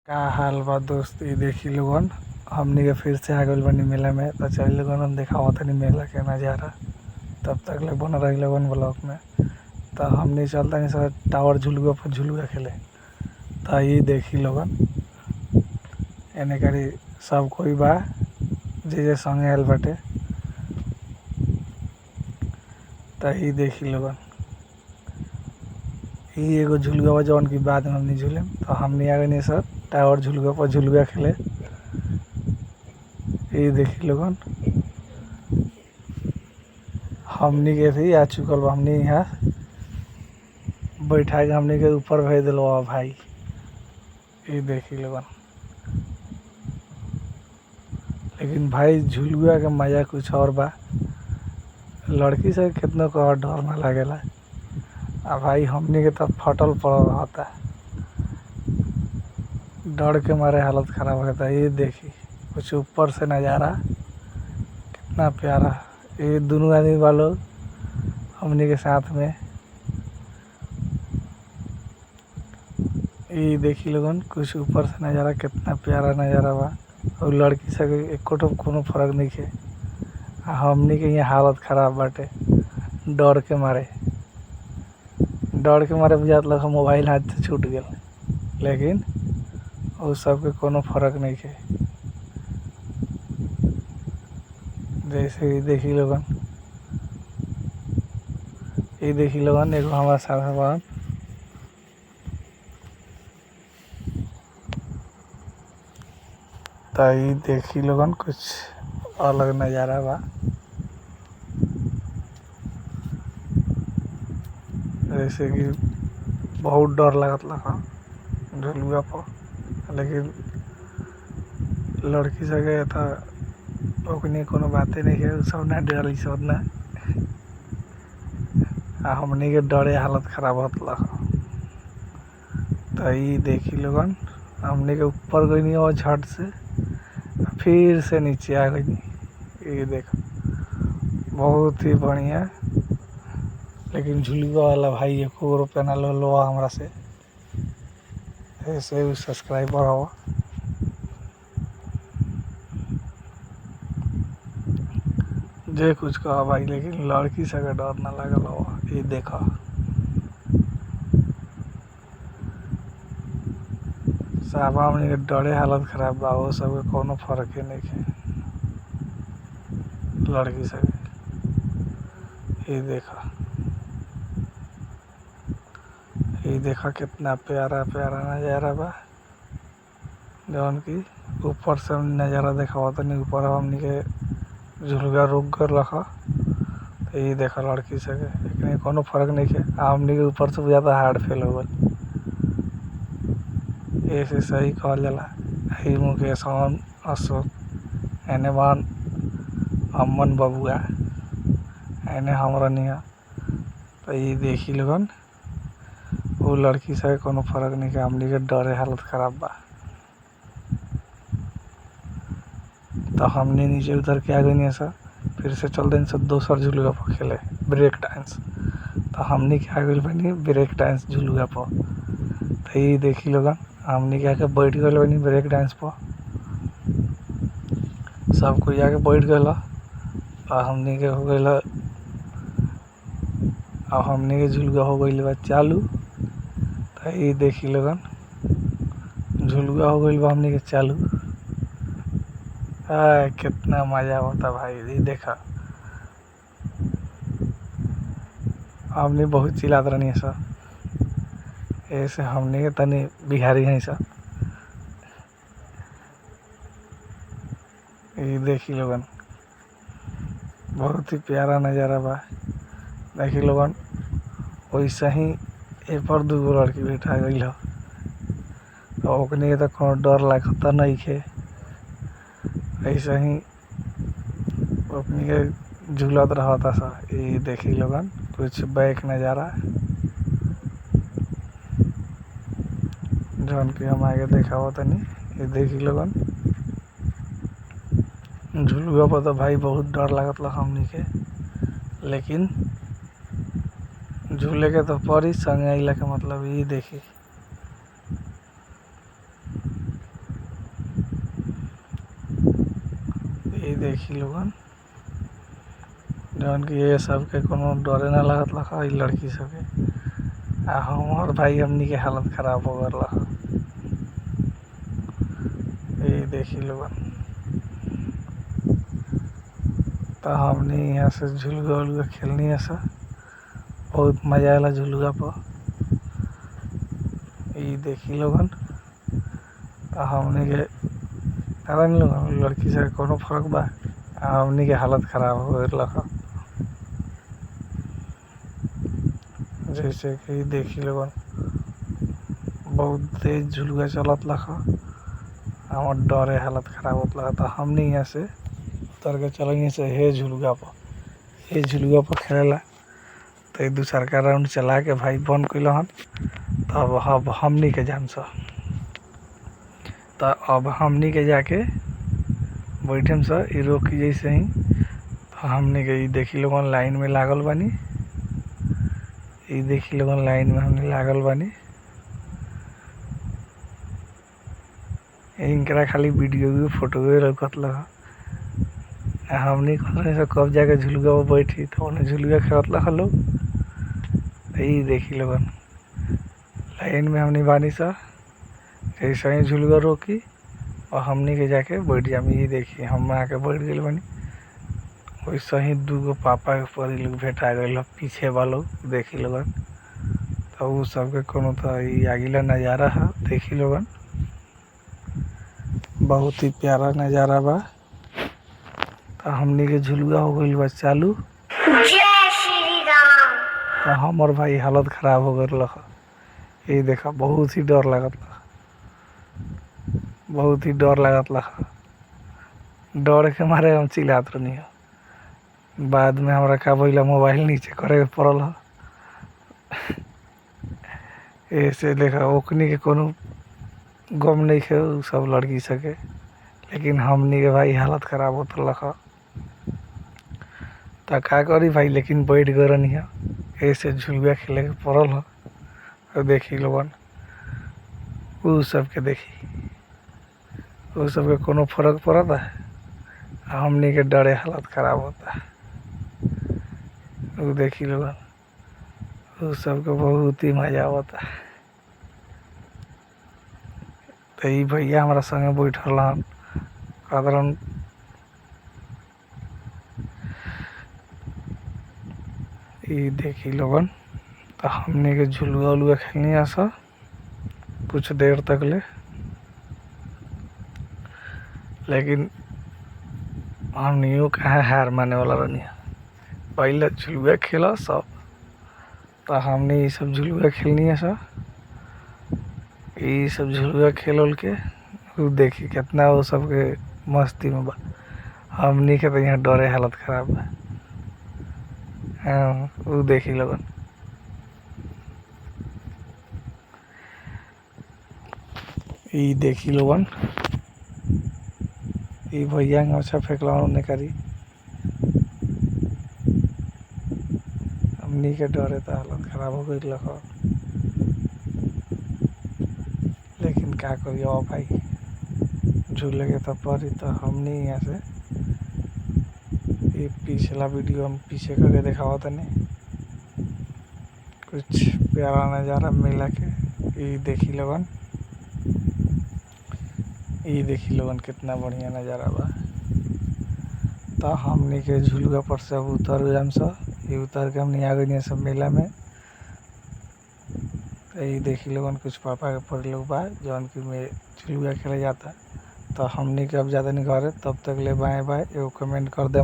का हाल बा दोस्त। ये देखी लोगन हमनी के फिर से आ गइल बानी मेला में। तो चल लोगन हम दिखावा तनी मेला के नज़ारा। तब तक ले बन रही लोगन ब्लॉक में। तो हमनी चलता सर टावर झुलुआ पर झुलुआ खेले। तो ये देखी लोगन एने करी सब कोई बा जे संगे आयल बाटे। तो ये देखी लोगन ये एगो झुलुआ बा जौन की बाद में हमनी झूले। तो हमनी आ गए सर टावर झुलुआ पर झुलुआ खेले। ये देखी लोगन हमनी के भी आ चुकल बा। हमनी यहाँ बैठा के हमनी के ऊपर भेज दिल भाई। ये देखी लोगन लेकिन भाई झुलुआ के मजा कुछ और बा। लड़की से कितना को और डर ना लागेला। आ भाई हमनी के तब फटल पड़ रहता, डर के मारे हालत खराब हो जाता। ये देखी कुछ ऊपर से नज़ारा कितना प्यारा। ये दोनों आदमी वालों हमनी के साथ में। ये देखी लोगन कुछ ऊपर से नज़ारा कितना प्यारा नज़ारा बा। और लड़की से एको कोनो फर्क नहीं है। हमनी के यहाँ हालत खराब बाटे डर के मारे। बुझात लगा मोबाइल हाथ से छूट गया, लेकिन उस सब के कोनो फर्क नहीं है। जैसे ये देखी लोगन एगो हमारा साथ बा। तो ये देखी लोगन कुछ अलग नज़ारा बा। जैसे कि बहुत डर लगत लगा झुलुआ पर, लेकिन लड़की सके था ओकनी कोनो बातें नहीं है। सब ना डरली सब ना। हमनी के डरे हालत खराब होत लगा। तो ये देखी लोगन हमनी के ऊपर गई नहीं और झट से फिर से नीचे आ गई। ये देखो बहुत ही बढ़िया। लेकिन झुलुआ वाला भाई एको रुपया ना लो हमरा से। ऐसे भी सब्सक्राइबर हो। जे कुछ कहा भाई, लेकिन लड़की से डर ना लगल हो। ये देखो साहब हमनी के डरे हालत खराब बा। वो सब के कोनो फर्क ही नहीं है लड़की से। ये देखा कितना प्यारा प्यारा नज़ारा बा। जौन की ऊपर से नज़ारा देखा तनी ऊपर हमनी के झुलुआ रुक कर रखा। तो ये देखा लड़की से लेकिन कोनो फर्क नहीं है। हमनी के ऊपर से बुझाता हार्ड फेल हो गई। ऐसे सही कहल जाला। ही मुकेश अशोक एने बान अमन बबुआ एने हमरा निया। तो ये देखी लोगन वो लड़की से कोनो फर्क नहीं है। हमनी के डरे हालत खराब बा। तो हमने नीचे उतर के आ गई सर फिर से चल दें सब दोसर झुलुआ पर खेले ब्रेक डांस। तो हमने के आ गई बनी ब्रेक डांस झुलुआ पर। तो ये देखी लोगन हमने के आके बैठ गए बनी ब्रेक डांस पर। सब कोई आके बैठ गए और हमने के हो गई। अब हमने के झुलुआ हो गई बा चालू। तो ये देखी लोगन झुलुआ हो गई बा हमने के चालू। कितना मजा होता भाई। ये देखा हमने बहुत चिल्लात रहनी है सर। ऐसे हमने के तनी बिहारी हैं सर। ये देखी लोगन बहुत ही प्यारा नज़ारा बा। देखी लोगन वैसे ही ए पर दूगो लड़की बैठा गई हो। तो ओकनी तो कोनो डर लगता नहीं है। ऐसे ही ओकनी के झूलत रहता सा। ये देखी लोगन कुछ बैक नज़ारा जौन की हम आगे देखा हो तनी। ये देखी लोगन झुलुआ पर तो भाई बहुत डर लगत लगा हमनी के, लेकिन झूले के तो परी संग अइला के मतलब। ये देखी ये देखी लोगन जौन कि ये सब के कोनो डरे ना लगत लखा लड़की सबके आ हमार भाई हमनी के हालत खराब हो गल लखा। ये देखी लोगन तो हमने यहाँ से झुलुआ उलुआ खेलनी है सर, बहुत मजा आला झुलुआ पर। ये देखी लोगन तो हमने के पता नहीं लोगन लड़की से कोनो फर्क बा, हमनी के हालत खराब हो गई लखा। जैसे कि देखी लोगन बहुत तेज झुलुआ चलत लखा, हमार डरे हालत खराब होत लगा। तो हमने यहाँ से उतर के चलेंगे से हे झुलुआ पर, ये झुलुआ पर खेलेला। तो ये दूसरा राउंड चला के भाई बंद कैल हन। तो अब हमनी के जान सा, तो अब हमनी के जाके बैठम सा ये रोकी जैसे ही। तो हमनी के देखी लोगन लाइन में लागल बानी, ये देखी लोगन लाइन में हमने लागल बानी। इनकरा खाली वीडियो फोटो लौकत लगा, हमनी कहने से कब जाके झुलुआ पर बैठी तो उन्हें झुलुआ खेलत लगा लोग। ये देखी लोगन लाइन में हमनी बानी सा, ऐसे ही झुलुआ रोकी और हमनी के जाके बैठ जाम। ये देखी हम आके बैठ गए बानी, वैसे ही दूगो पापा के परी लोग भेटा गए पीछे वालों देखी लोगन। तो वो सबके कोनो तो ये आगिला नज़ारा है देखी लोगन, बहुत ही प्यारा नज़ारा बा। तो हमनी के झुलुआ हो गई बा चालू। जय श्री राम। तो हमर भाई हालत खराब हो गई लखा। ये देखा बहुत ही डर लगत लखा, बहुत ही डर लगत लखा। डर के मारे हम चिल्लात रहनी है। बाद में हमरा का भइला मोबाइल नीचे करे के पड़ल है। ऐसे देखा ओकनी के कोनो गम नहीं है उ सब लड़की सके, लेकिन हमनी के भाई हालत खराब होत लखा। तो का करी भाई, लेकिन बैठ गए रहनी है, ऐसे झुलुआ खेले के पड़ल है। तो देखी लोगन उ सबके देखी, उ सबके कोनो फर्क पड़ता है, हमनी के डरे हालत खराब होता है। वो देखी लोगन उ सबके बहुत ही मजा आता है। तो ये भैया हमारा संगे बैठल हन कदरन। ये देखी लोगन तो हमने के झुलुआ उलुआ खेलनी आसा कुछ देर तक ले, लेकिन हमनियों कहाँ हार माने वाला रहनी है। पहले झुलुआ खेला सब, तो हमने ये सब झुलुआ खेलनी है सर। ये सब झुलुआ खेल उल के वो देखी कितना वो सबके मस्ती में बा। हमनी के तो यहाँ डरे हालत खराब बा। हाँ वो देखी लोगन ये देखी लोगन ये भैया अच्छा फेंकला उन्होंने करी, हमनी के डरे तो हालत खराब हो गई लखा। लेकिन क्या करिए भाई, झूले के तो पड़ी। तो हमने यहाँ से ये पिछला वीडियो हम पीछे करके दिखावा तनी कुछ प्यारा नज़ारा मिला के। ये देखी लोगन, ये देखी लोगन कितना बढ़िया नज़ारा बा। तो हमने के झुलुआ पर से अब उतर जाम सा, ये उतर के हमने आ गई सब मेला में। तो ये देखी लोगन कुछ पापा के परी लोग बा जौन की में झुलुआ खेले जाता। तो हमने के अब ज़्यादा नहीं करे, तब तक ले बाय बाय। एगो कमेंट कर दे।